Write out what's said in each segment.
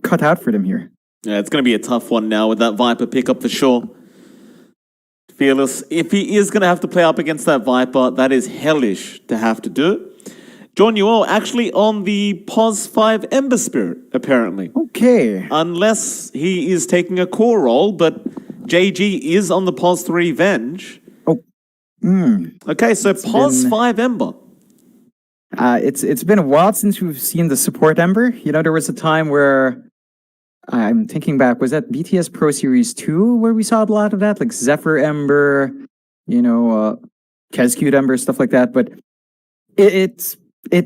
cut out for them here. Yeah, it's going to be a tough one now with that Viper pickup for sure. Fearless, if he is going to have to play up against that Viper, that is hellish to have to do. John Newell actually on the POS 5 Ember Spirit, apparently. Okay. Unless he is taking a core role, but JG is on the POS 3 Venge. Oh. Okay, so POS 5 Ember. It's been a while since we've seen the support Ember. You know, there was a time where, I'm thinking back, was that BTS Pro Series 2 where we saw a lot of that? Like Zephyr Ember, you know, Kescute Ember, stuff like that. But it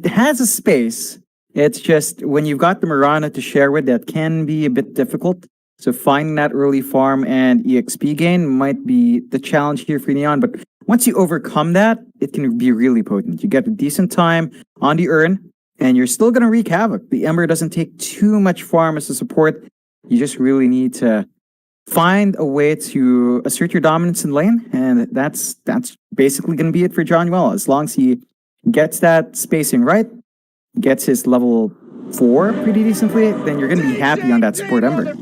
has a space. It's just when you've got the Mirana to share with, that can be a bit difficult. So finding that early farm and EXP gain might be the challenge here for Neon. But once you overcome that, it can be really potent. You get a decent time on the urn, and you're still going to wreak havoc. The Ember doesn't take too much farm as a support. You just really need to find a way to assert your dominance in lane, and that's basically going to be it for John Newell. As long as he gets that spacing right, gets his level 4 pretty decently, then you're going to be happy on that support Ember.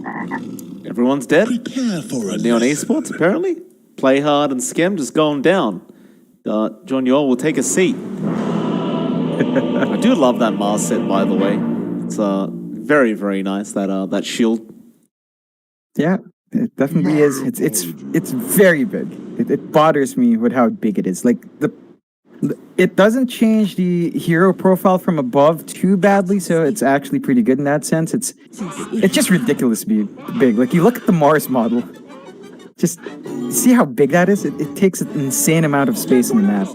Everyone's dead. Neon Esports, apparently. Play hard and Skem just going down. John Newell will take a seat. I do love that Mars set, by the way. It's very, very nice, that shield. Yeah, it definitely is. It's very big. It bothers me with how big it is. Like, it doesn't change the hero profile from above too badly, so it's actually pretty good in that sense. It's just ridiculously big. Like, you look at the Mars model, just see how big that is. It takes an insane amount of space in the map.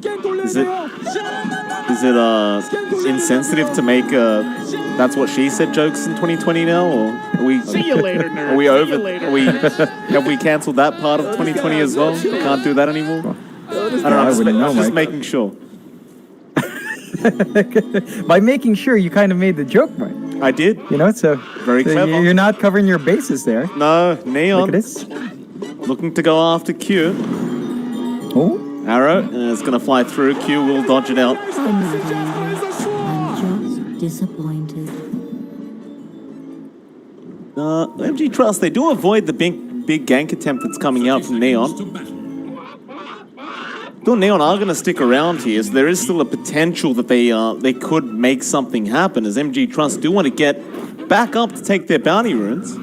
Is it insensitive to make that's what she said jokes in 2020 now, or are we? See you later, nerd. Are we over? Have we cancelled that part of 2020 as well? We can't do that anymore. I don't know. I'm just making sure. By making sure, you kind of made the joke, Mike. I did. You know, so very clever. You're not covering your bases there. No, Neon. Look at this. Looking to go after Q. Oh. Arrow is going to fly through. Q will dodge it out. I'm just disappointed. mg.trust, they do avoid the big gank attempt that's coming out from Neon. Though Neon are going to stick around here, so there is still a potential that they could make something happen, as mg.trust do want to get back up to take their bounty runes.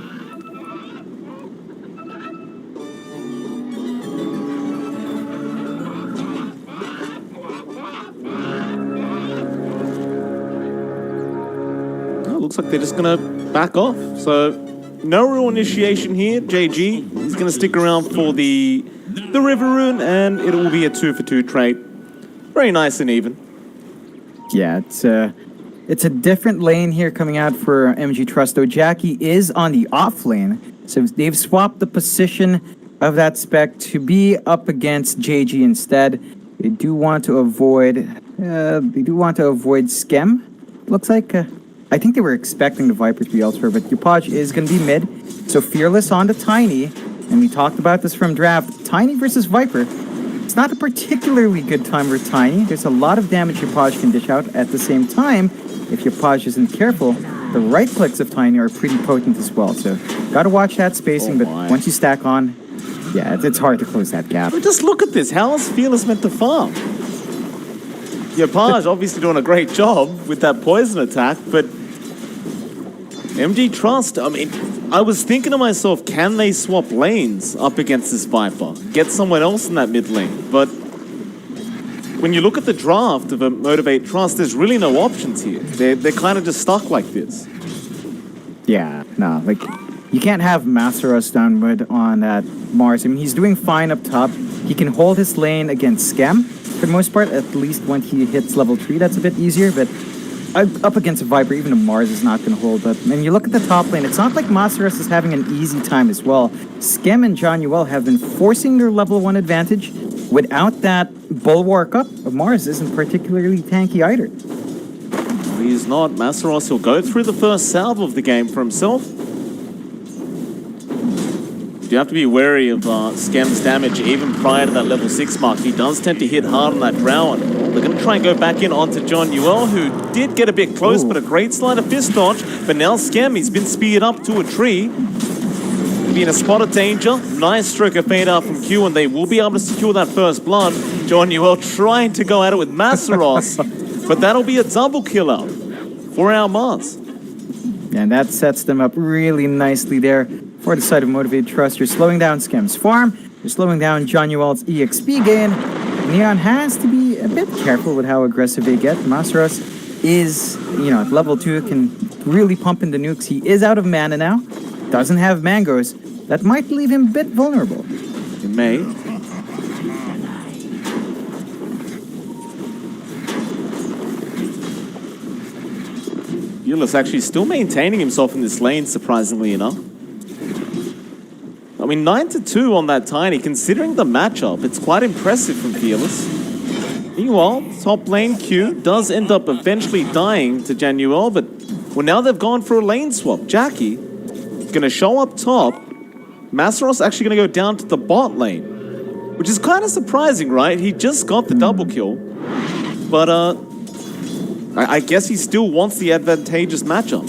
Looks like they're just going to back off. So, no real initiation here. JG is going to stick around for the River Rune, and it will be a 2-for-2 trade. Very nice and even. Yeah, it's a different lane here coming out for mg.trust, though Jackie is on the off lane. So they've swapped the position of that spec to be up against JG instead. They do want to avoid Skem. Looks like I think they were expecting the Viper to be elsewhere, but Yupaj is going to be mid. So Fearless on to Tiny, and we talked about this from draft. Tiny versus Viper. It's not a particularly good time for Tiny. There's a lot of damage Yupaj can dish out. At the same time, if Yupaj isn't careful, the right clicks of Tiny are pretty potent as well. So gotta watch that spacing, but once you stack on, yeah, it's hard to close that gap. But just look at this. How is Fearless meant to farm? Yupaj obviously doing a great job with that poison attack, but mg.trust, I mean, I was thinking to myself, can they swap lanes up against this Viper? Get someone else in that mid lane? But when you look at the draft of a MOTIVATE.TRUST, there's really no options here. They're kind of just stuck like this. Yeah, no, like, you can't have Masaros downward on that Mars. I mean, he's doing fine up top. He can hold his lane against Scam, for the most part, at least when he hits level 3, that's a bit easier, but up against a Viper, even a Mars is not going to hold up. And you look at the top lane, it's not like Masaros is having an easy time as well. Skem and John Newell have been forcing their level 1 advantage. Without that bulwark up, Mars isn't particularly tanky either. He's not. Masaros will go through the first salve of the game for himself. You have to be wary of Skem's damage even prior to that level 6 mark. He does tend to hit hard on that Drow. They're going to try and go back in onto John Newell, who did get a bit close, but a great sleight of fist dodge. But now Skem, he's been speared up to a tree. Be in a spot of danger. Nice stroke of fade out from Q, and they will be able to secure that first blood. John Newell trying to go at it with Masaros, but that'll be a double kill out for our Mars. And that sets them up really nicely there for the side of MOTIVATE.TRUST. You're slowing down Skem's farm. You're slowing down John Newell's EXP gain. Neon has to be a bit careful with how aggressive they get. Masaros is, at level 2, can really pump in the nukes. He is out of mana now. Doesn't have mangoes. That might leave him a bit vulnerable. It may. Fearless actually still maintaining himself in this lane, surprisingly enough. I mean, 9-2 on that Tiny. Considering the matchup, it's quite impressive from Fearless. Meanwhile, top lane Q does end up eventually dying to Januel, but now they've gone for a lane swap. Jackie gonna show up top. Masaros actually gonna go down to the bot lane, which is kind of surprising, right? He just got the double kill, but I guess he still wants the advantageous matchup.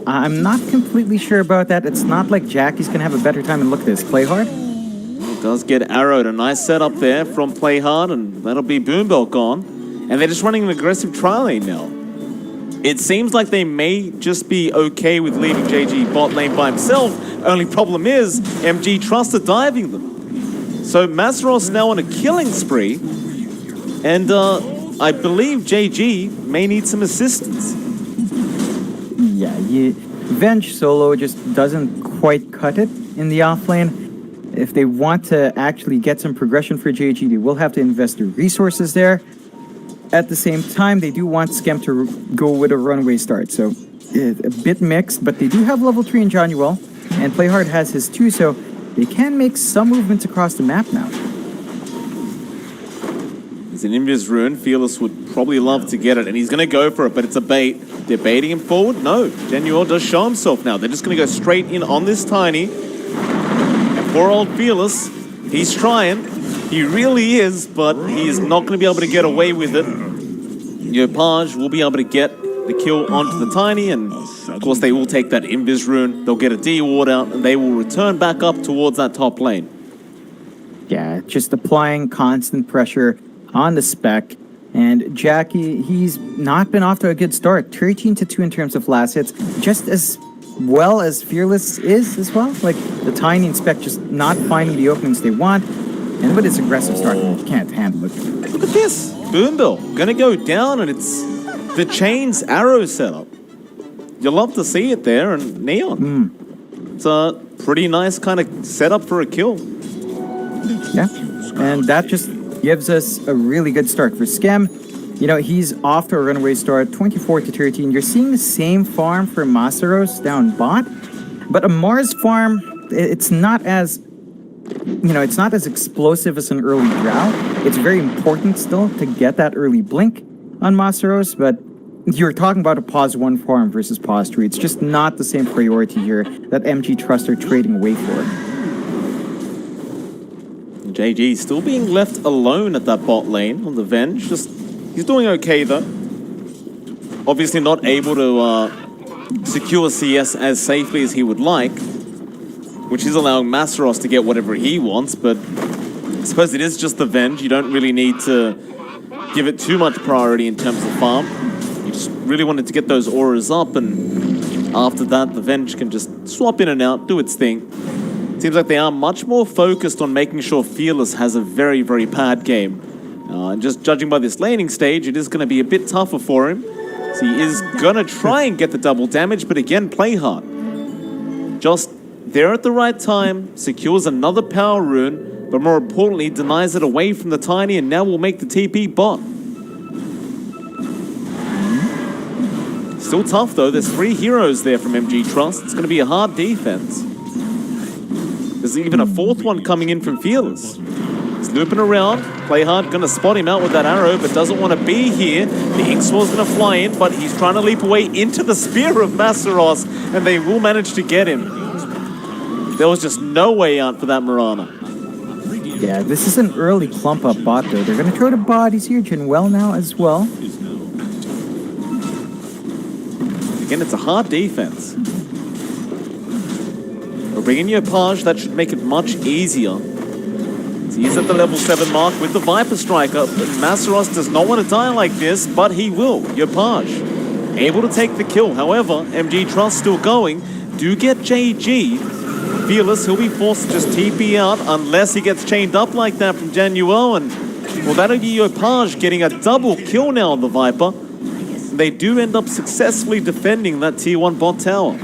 I'm not completely sure about that. It's not like Jackie's gonna have a better time. And look at this, play hard. It does get arrowed. A nice setup there from Play Hard, and that'll be Boombell gone. And they're just running an aggressive tri lane now. It seems like they may just be okay with leaving JG bot lane by himself. Only problem is, mg.trust are diving them. So Masaros now on a killing spree. And I believe JG may need some assistance. Yeah, Venge solo just doesn't quite cut it in the offlane. If they want to actually get some progression for JG, they will have to invest their resources there. At the same time, they do want Skem to go with a runway start, so a bit mixed, but they do have level 3 in John Newell, and Playhard has his 2, so they can make some movements across the map now. It's an Invis Rune. Fearless would probably love to get it, and he's going to go for it, but it's a bait. They're baiting him forward? No. Januel does show himself now. They're just going to go straight in on this Tiny. And poor old Fearless, he's trying. He really is, but he is not going to be able to get away with it. Yopaj will be able to get the kill onto the Tiny, and of course they will take that Invis Rune. They'll get a D-ward out, and they will return back up towards that top lane. Yeah, just applying constant pressure on the spec. And Jackie, he's not been off to a good start. 13-2 in terms of last hits, just as well as Fearless is as well. Like, the Tiny and Spec just not finding the openings they want. And with its aggressive start, you can't handle it. Look at this. Boombill gonna go down, and it's the Chains arrow setup. You'll love to see it there, and Neon. It's a pretty nice kind of setup for a kill. Yeah, and that just gives us a really good start for Skem. He's off to a runaway start, 24-13. You're seeing the same farm for Masaros down bot, but a Mars farm, it's not as it's not as explosive as an early Drow. It's very important still to get that early blink on Masaros, but you're talking about a pause 1 farm versus pause 3. It's just not the same priority here that mg.trust are trading away for. JG still being left alone at that bot lane on the Venge. He's doing okay though. Obviously not able to secure CS as safely as he would like, which is allowing Masaros to get whatever he wants, but I suppose it is just the Venge. You don't really need to give it too much priority in terms of farm. You just really wanted to get those auras up, and after that, the Venge can just swap in and out, do its thing. Seems like they are much more focused on making sure Fearless has a very, very bad game. And just judging by this laning stage, it is going to be a bit tougher for him. So he is going to try and get the double damage, but again, play hard. Just there at the right time, secures another power rune, but more importantly, denies it away from the Tiny, and now will make the TP bot. Still tough though, there's 3 heroes there from mg.trust. It's going to be a hard defense. There's even a 4th one coming in from Fearless. He's looping around, play hard, going to spot him out with that arrow, but doesn't want to be here. The Ink Sword's going to fly in, but he's trying to leap away into the spear of Masaros, and they will manage to get him. There was just no way out for that Mirana. Yeah, this is an early clump up bot though. They're going to throw the bodies here. Jinwell now as well. Again, it's a hard defense. We're bringing you a Page. That should make it much easier. So he's at the level 7 mark with the Viper Striker. But Masaros does not want to die like this, but he will. Page able to take the kill. However, mg.trust still going. Do get JG. Fearless, he'll be forced to just TP out unless he gets chained up like that from Januel. And, well, that'll be Page getting a double kill now on the Viper. They do end up successfully defending that tier 1 bot tower.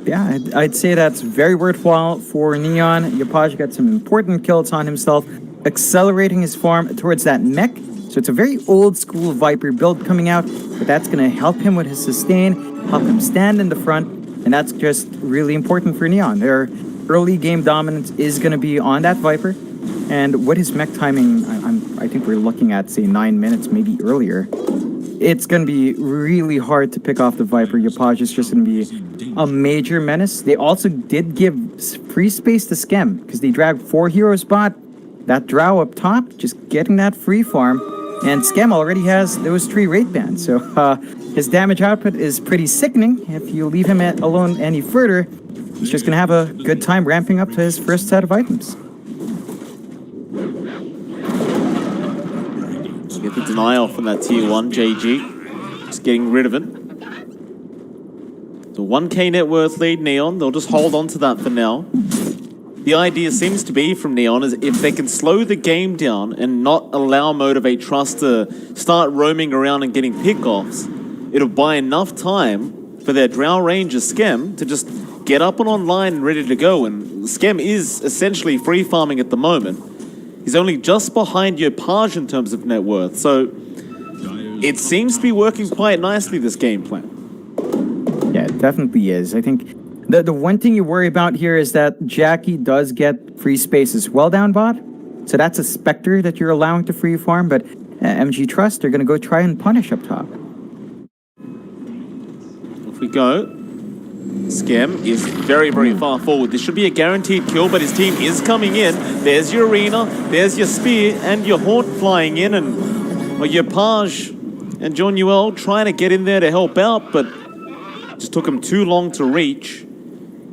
Yeah, I'd say that's very worthwhile for Neon. Page got some important kills on himself, accelerating his farm towards that mech. So it's a very old school Viper build coming out, but that's going to help him with his sustain, help him stand in the front, and that's just really important for Neon. Their early game dominance is going to be on that Viper, and with his mech timing, I think we're looking at, say, 9 minutes, maybe earlier. It's going to be really hard to pick off the Viper. Page is just going to be a major menace. They also did give free space to Skem because they dragged 4 heroes bot. That Drow up top, just getting that free farm. And Skem already has those 3 rate bans. So his damage output is pretty sickening. If you leave him alone any further, he's just going to have a good time ramping up to his first set of items. Get the denial from that tier 1 JG. Just getting rid of it. The 1k net worth lead, Neon. They'll just hold on to that for now. The idea seems to be from Neon is if they can slow the game down and not allow MOTIVATE.TRUST to start roaming around and getting pickoffs, it'll buy enough time for their Drow Ranger Skem to just get up and online and ready to go. And Skem is essentially free farming at the moment. He's only just behind Page in terms of net worth, so it seems to be working quite nicely, this game plan. Yeah, it definitely is. I think the one thing you worry about here is that Jackie does get free space as well down bot. So that's a Spectre that you're allowing to free farm, but mg.trust, they're going to go try and punish up top. Off we go. Skem is very, very far forward. This should be a guaranteed kill, but his team is coming in. There's your Arena, there's your Spear, and your Haunt flying in, and well, your Page and Jonuel trying to get in there to help out, but just took them too long to reach.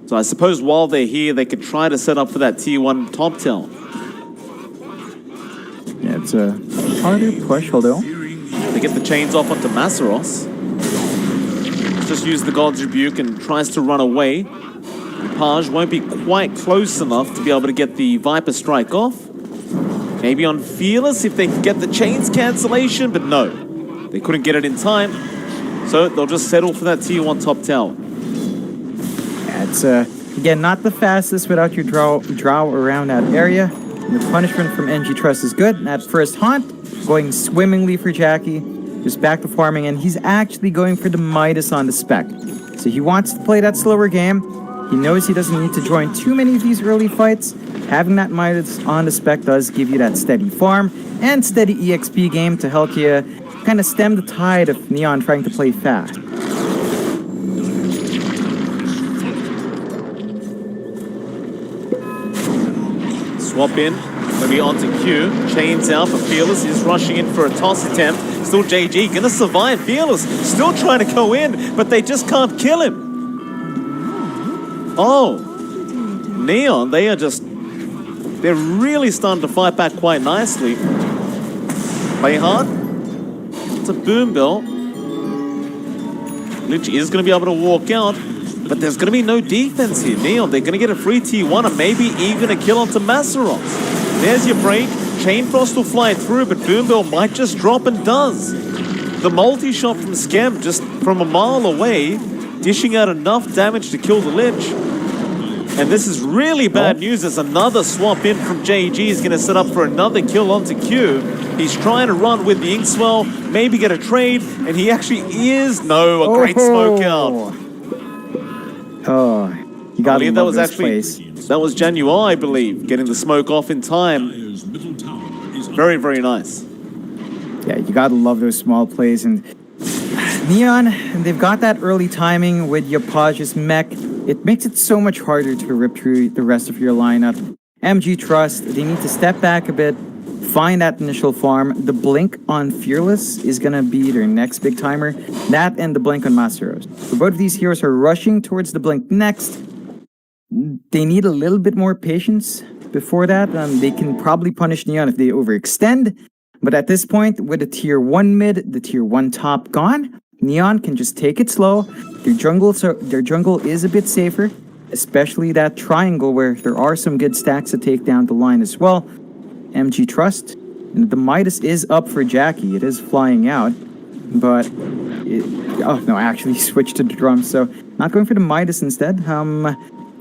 So I suppose while they're here, they could try to set up for that tier 1 top tower. Yeah, it's a harder push, although. They get the chains off onto Masaros. Just use the God's Rebuke and tries to run away. Page won't be quite close enough to be able to get the Viper Strike off. Maybe on Fearless if they can get the chains cancellation, but no. They couldn't get it in time. So they'll just settle for that tier 1 top tower. Yeah, it's, again, not the fastest without your draw around that area. The punishment from mg.trust is good. That first Haunt, going swimmingly for Jackie. Just back to farming, and he's actually going for the Midas on the Spec. So he wants to play that slower game. He knows he doesn't need to join too many of these early fights. Having that Midas on the Spec does give you that steady farm and steady EXP game to help you kind of stem the tide of Neon trying to play fast. Swap in, maybe onto Q. Chains out, but Fearless is rushing in for a toss attempt. Still JG, gonna survive. Fearless still trying to go in, but they just can't kill him. Oh, Neon, they're really starting to fight back quite nicely. Play hard. It's a boom bell. Lich is going to be able to walk out, but there's going to be no defense here. Neon, they're going to get a free T1 and maybe even a kill onto Masaros. There's your break. Chain Frost will fly through, but boom bell might just drop and does. The multi-shot from Skem just from a mile away, dishing out enough damage to kill the Lich. And this is really bad news as another swap in from JG is going to set up for another kill onto Q. He's trying to run with the Inkswell, maybe get a trade, and he actually is. No, a great smoke out. Oh, you got to that was this actually place. That was Januel, I believe, getting the smoke off in time. Very, very nice. Yeah, you got to love those small plays. And Neon, they've got that early timing with your Page's mech. It makes it so much harder to rip through the rest of your lineup. MG.TRUST, they need to step back a bit, find that initial farm. The blink on Fearless is going to be their next big timer. That and the blink on Masteros. So both of these heroes are rushing towards the blink next. They need a little bit more patience before that. They can probably punish Neon if they overextend. But at this point, with the tier 1 mid, the tier 1 top gone, Neon can just take it slow. Their jungle is a bit safer, especially that triangle where there are some good stacks to take down the line as well. MG.TRUST, and the Midas is up for Jackie. It is flying out, but oh no, actually switched to the drums. So not going for the Midas instead.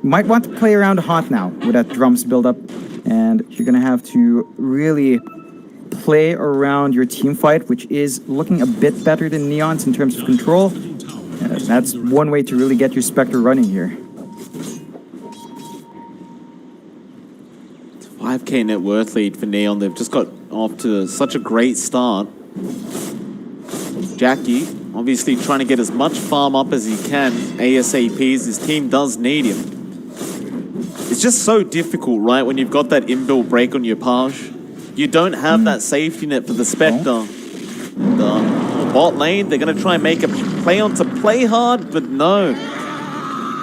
Might want to play around Haunt now with that drums build up, and you're gonna have to really play around your team fight, which is looking a bit better than Neon's in terms of control. That's one way to really get your Spectre running here. 5k net worth lead for Neon. They've just got off to such a great start. Jackie obviously trying to get as much farm up as he can ASAP, as his team does need him. It's just so difficult, right, when you've got that inbuilt break on your Page. You don't have that safety net for the Spectre. The bot lane, they're going to try and make a play on to play hard, but no.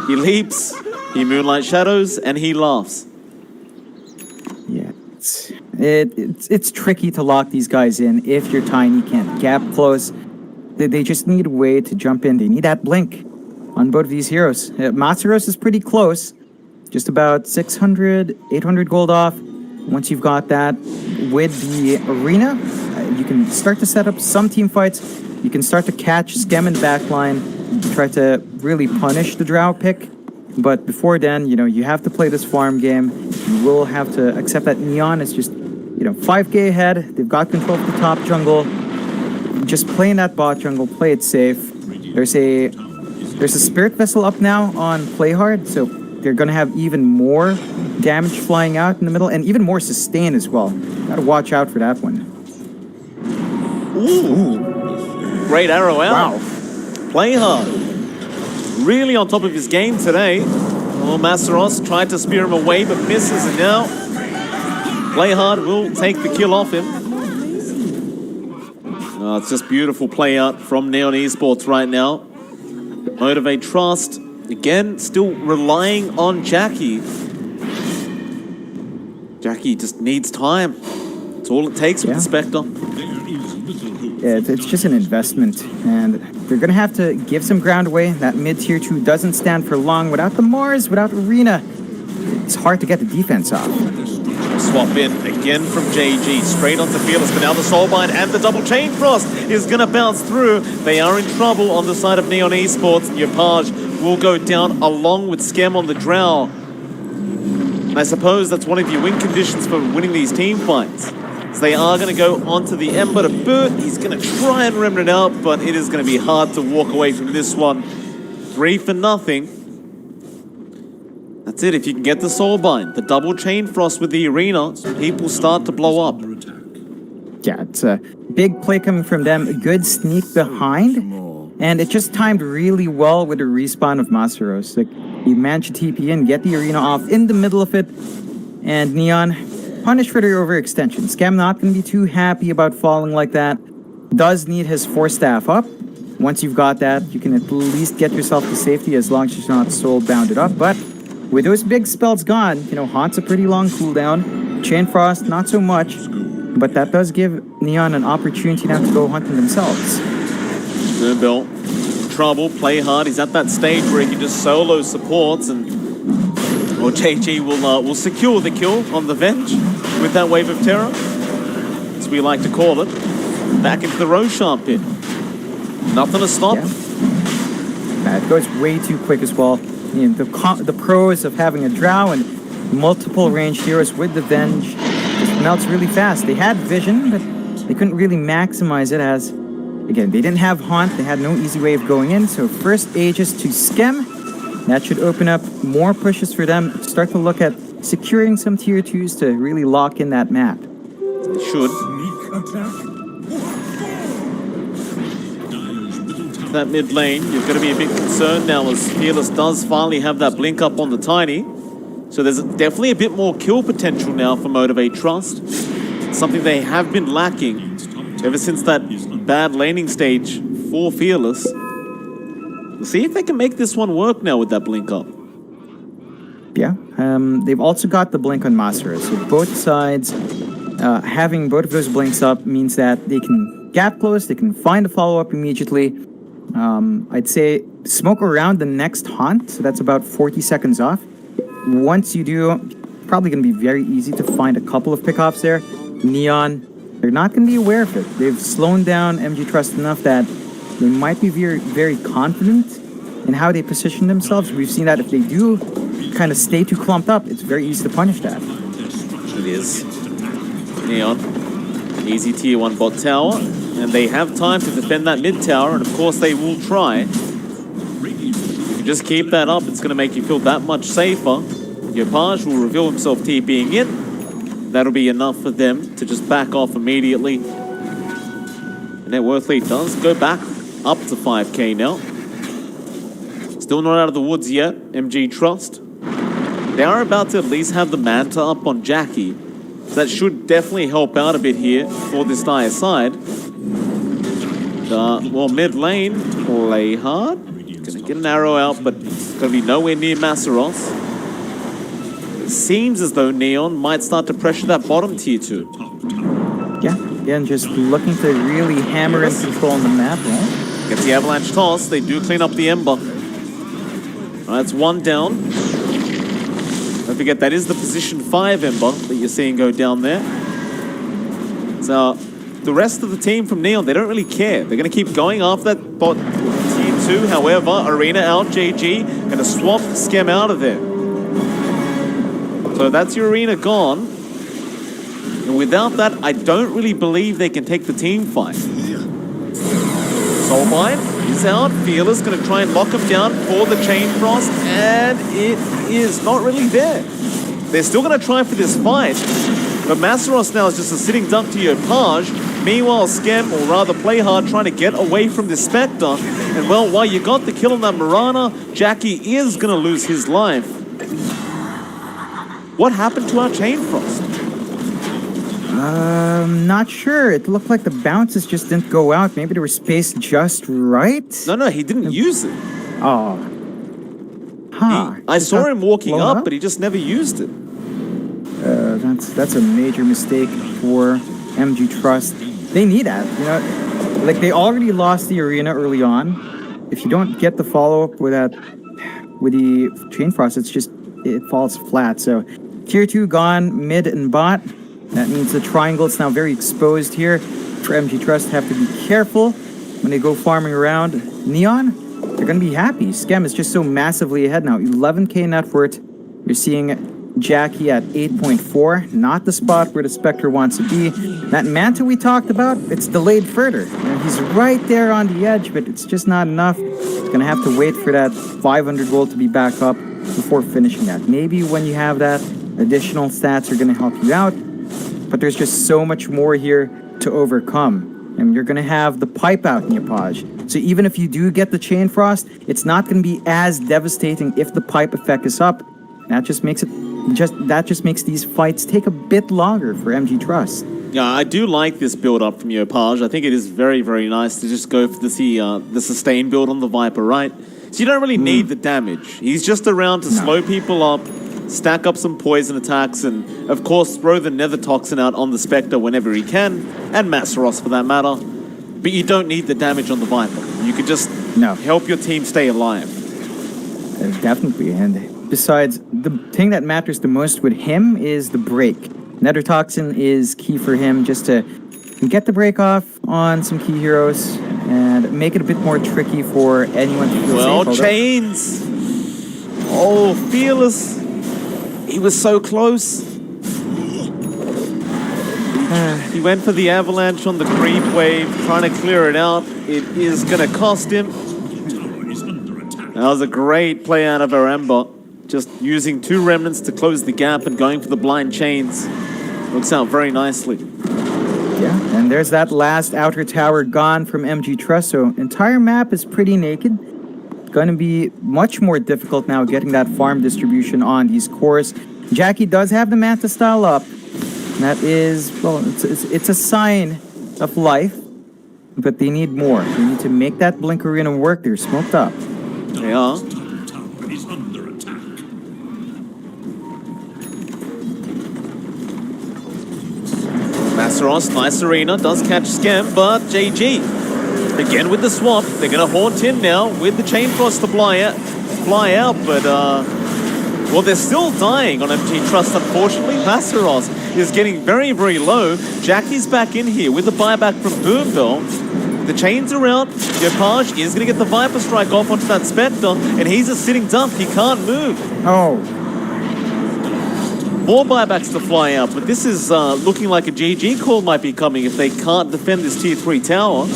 He leaps, he Moonlight Shadows, and he laughs. Yeah, it's tricky to lock these guys in if you're tiny, can't gap close. They just need a way to jump in. They need that blink on both of these heroes. Masteros is pretty close, just about 600, 800 gold off. Once you've got that with the arena, you can start to set up some team fights. You can start to catch Scam in the back line, try to really punish the Drow pick. But before then, you have to play this farm game. You will have to accept that Neon is just, 5k ahead. They've got control of the top jungle. Just play in that bot jungle, play it safe. There's a Spirit Vessel up now on Play Hard, so they're going to have even more damage flying out in the middle, and even more sustain as well. Gotta watch out for that one. Ooh. Great arrow out. Wow. Play hard. Really on top of his game today. Oh, Masteros tried to spear him away, but misses, and now Play hard will take the kill off him. Oh, it's just beautiful play out from Neon Esports right now. MOTIVATE.TRUST, again, still relying on Jackie. Jackie just needs time. That's all it takes with the Spectre. Yeah, it's just an investment, and they're going to have to give some ground away. That mid-tier 2 doesn't stand for long. Without the Mars, without Arena, it's hard to get the defense off. Swap in again from JG, straight onto Fearless, but now the Soulbind and the double chain frost is going to bounce through. They are in trouble on the side of Neon Esports. Your Page will go down along with Scam on the Drow. I suppose that's one of your win conditions for winning these team fights. So they are going to go onto the Ember to boot. He's going to try and remnant out, but it is going to be hard to walk away from this one. 3-0. That's it. If you can get the Soulbind, the double chain frost with the Arena, people start to blow up. Yeah, it's a big play coming from them. A good sneak behind. And it just timed really well with the respawn of Masteros. Like, he managed to TP in, get the Arena off in the middle of it. And Neon, punished for their overextension. Scam not going to be too happy about falling like that. Does need his 4-staff up. Once you've got that, you can at least get yourself to safety as long as you're not soul bounded up. But with those big spells gone, Haunt's a pretty long cooldown. Chain Frost, not so much. But that does give Neon an opportunity now to go hunting themselves. Moonbill, trouble, play hard. He's at that stage where he can just solo supports, and JG will secure the kill on the Venge with that wave of terror, as we like to call it. Back into the Roshan pit. Nothing to stop. Yeah. It goes way too quick as well. The pros of having a Drow and multiple ranged heroes with the Venge just melts really fast. They had vision, but they couldn't really maximize it as, again, they didn't have Haunt. They had no easy way of going in. So first Aegis to Schem. That should open up more pushes for them. Start to look at securing some tier 2s to really lock in that map. It should. That mid lane, you're going to be a bit concerned now as Fearless does finally have that blink up on the Tiny. So there's definitely a bit more kill potential now for Motivate Trust. Something they have been lacking ever since that bad laning stage for Fearless. We'll see if they can make this one work now with that blink up. Yeah, they've also got the blink on Masura. So both sides, having both of those blinks up means that they can gap close, they can find a follow-up immediately. I'd say smoke around the next haunt, so that's about 40 seconds off. Once you do, probably going to be very easy to find a couple of pickoffs there. Neon, they're not going to be aware of it. They've slowed down MG.TRUST enough that they might be very, very confident in how they position themselves. We've seen that if they do kind of stay too clumped up, it's very easy to punish that. It is. Neon, easy tier 1 bot tower, and they have time to defend that mid tower, and of course they will try. If you just keep that up, it's going to make you feel that much safer. Yopaj will reveal himself TPing in. That'll be enough for them to just back off immediately. The net worth lead does go back up to 5k now. Still not out of the woods yet, MG.TRUST. They are about to at least have the Manta up on Jackie. So that should definitely help out a bit here for this dire side. Well, mid lane, play hard. Gonna get an arrow out, but it's gonna be nowhere near Masaros. It seems as though Neon might start to pressure that bottom tier 2. Yeah, again, just looking to really hammer and control on the map, right? Gets the avalanche toss. They do clean up the Ember. That's one down. Don't forget, that is the position 5 Ember that you're seeing go down there. So the rest of the team from Neon, they don't really care. They're going to keep going after that bot tier 2. However, Arena out, JG, going to swap Skem out of there. So that's your Arena gone. And without that, I don't really believe they can take the team fight. Soulbind is out. Fearless going to try and lock him down for the Chain Frost, and it is not really there. They're still going to try for this fight, but Masaros now is just a sitting duck to Yopaj. Meanwhile, Skem, or rather Play Hard, trying to get away from this Spectre. And well, while you got the kill on that Mirana, Jackie is going to lose his life. What happened to our Chain Frost? Not sure. It looked like the bounces just didn't go out. Maybe they were spaced just right. No, he didn't use it. Oh. Huh. I saw him walking up, but he just never used it. That's a major mistake for MG.TRUST. They need that, you know. Like, they already lost the arena early on. If you don't get the follow-up with the Chain Frost, it falls flat. So tier 2 gone, mid and bot. That means the triangle is now very exposed here. For MG.TRUST, have to be careful when they go farming around. Neon, they're going to be happy. Skem is just so massively ahead now. 11k net worth. You're seeing Jackie at 8.4. Not the spot where the Spectre wants to be. That Manta we talked about, it's delayed further. You know, he's right there on the edge, but it's just not enough. He's going to have to wait for that 500 gold to be back up before finishing that. Maybe when you have that, additional stats are going to help you out. But there's just so much more here to overcome. And you're going to have the pipe out in your Paj. So even if you do get the Chain Frost, it's not going to be as devastating if the pipe effect is up. That just makes these fights take a bit longer for MG.TRUST. Yeah, I do like this build up from Yopaj. I think it is very, very nice to just go for the sustain build on the Viper, right? So you don't really need the damage. He's just around to slow people up, stack up some poison attacks, and of course throw the Nether Toxin out on the Spectre whenever he can, and Masaros for that matter. But you don't need the damage on the Viper. You could just help your team stay alive. Definitely, and besides, the thing that matters the most with him is the break. Nether Toxin is key for him, just to get the break off on some key heroes and make it a bit more tricky for anyone to feel safe. Chains! Oh, Fearless! He was so close. He went for the avalanche on the creep wave, trying to clear it out. It is going to cost him. That was a great play out of our Ember. Just using 2 remnants to close the gap and going for the blind chains. Looks out very nicely. Yeah, and there's that last outer tower gone from MG.TRUST, so entire map is pretty naked. going to be much more difficult now getting that farm distribution on these cores. Jackie does have the Manta style up. That is, well, it's a sign of life, but they need more. They need to make that Blink Arena work. They're smoked up. They are. Masteros, nice arena, does catch Scam, but JG again with the swap. They're going to haunt in now with the Chain Frost to fly out, but well, they're still dying on mg.trust, unfortunately. Masteros is getting very, very low. Jackie's back in here with the buyback from Boombill. The chains are out. Gopage is going to get the Viper Strike off onto that Spectre, and he's a sitting duck. He can't move. Oh. More buybacks to fly out, but this is looking like a GG call might be coming if they can't defend this tier 3 tower.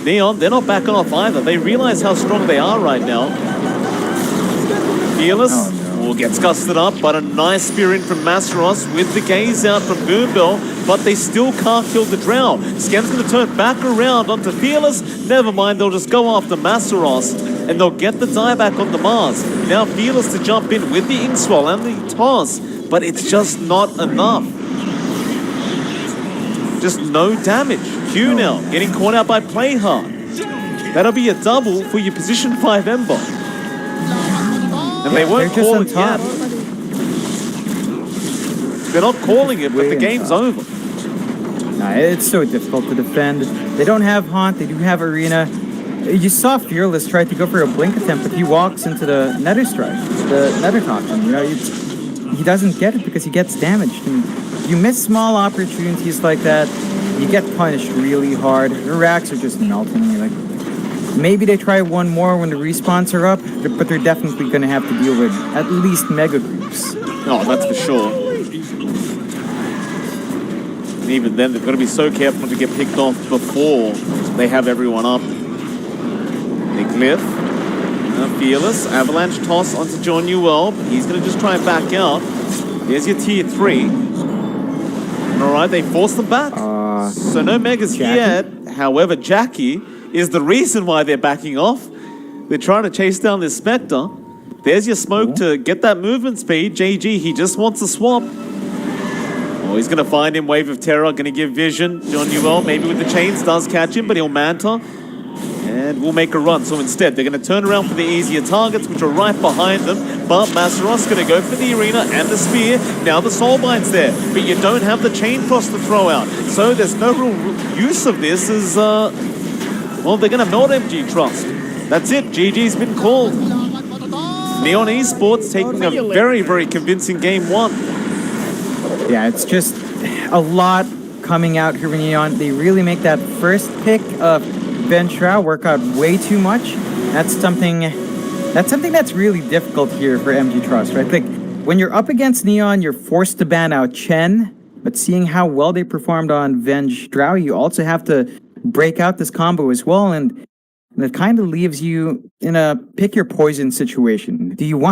Neon, they're not backing off either. They realize how strong they are right now. Fearless gets gusted up, but a nice spear in from Masteros with the gaze out from Boombill, but they still can't kill the Drow. Scam's going to turn back around onto Fearless. Never mind, they'll just go after Masteros, and they'll get the dieback on the Mars. Now Fearless to jump in with the Inkswell and the toss, but it's just not enough. Just no damage. Q now getting caught out by Playhard. That'll be a double for your position 5 Ember. And they weren't calling it yet. They're not calling it, but the game's over. Nah, it's so difficult to defend. They don't have Haunt, they do have Arena. You saw Fearless try to go for a blink attempt, but he walks into the Nether Strike, the Nether Toxin. You know, he doesn't get it because he gets damaged. And you miss small opportunities like that, you get punished really hard. Your racks are just melting. You're like, maybe they try one more when the respawns are up, but they're definitely going to have to deal with at least mega creeps. Oh, that's for sure. And even then, they've got to be so careful to get picked off before they have everyone up. Glyph, Fearless, Avalanche toss onto John Newell, but he's going to just try and back out. There's your tier 3. Alright, they force them back. So no megas yet. However, Jackie is the reason why they're backing off. They're trying to chase down this Spectre. There's your smoke to get that movement speed. JG, he just wants a swap. Oh, he's going to find him. Wave of Terror, going to give vision. John Newell, maybe with the chains, does catch him, but he'll Manta. And we'll make a run. So instead, they're going to turn around for the easier targets, which are right behind them. But Masteros going to go for the Arena and the Spear. Now the Soulbind's there, but you don't have the Chain Frost to throw out. So there's no real use of this as, well, they're going to melt mg.trust. That's it. GG's been called. Neon Esports taking a very, very convincing game 1. Yeah, it's just a lot coming out here with Neon. They really make that first pick of Ventra work out way too much. That's something that's really difficult here for mg.trust, right? Like, when you're up against Neon, you're forced to ban out Chen, but seeing how well they performed on Venge Drow, you also have to break out this combo as well, and it kind of leaves you in a pick your poison situation. Do you want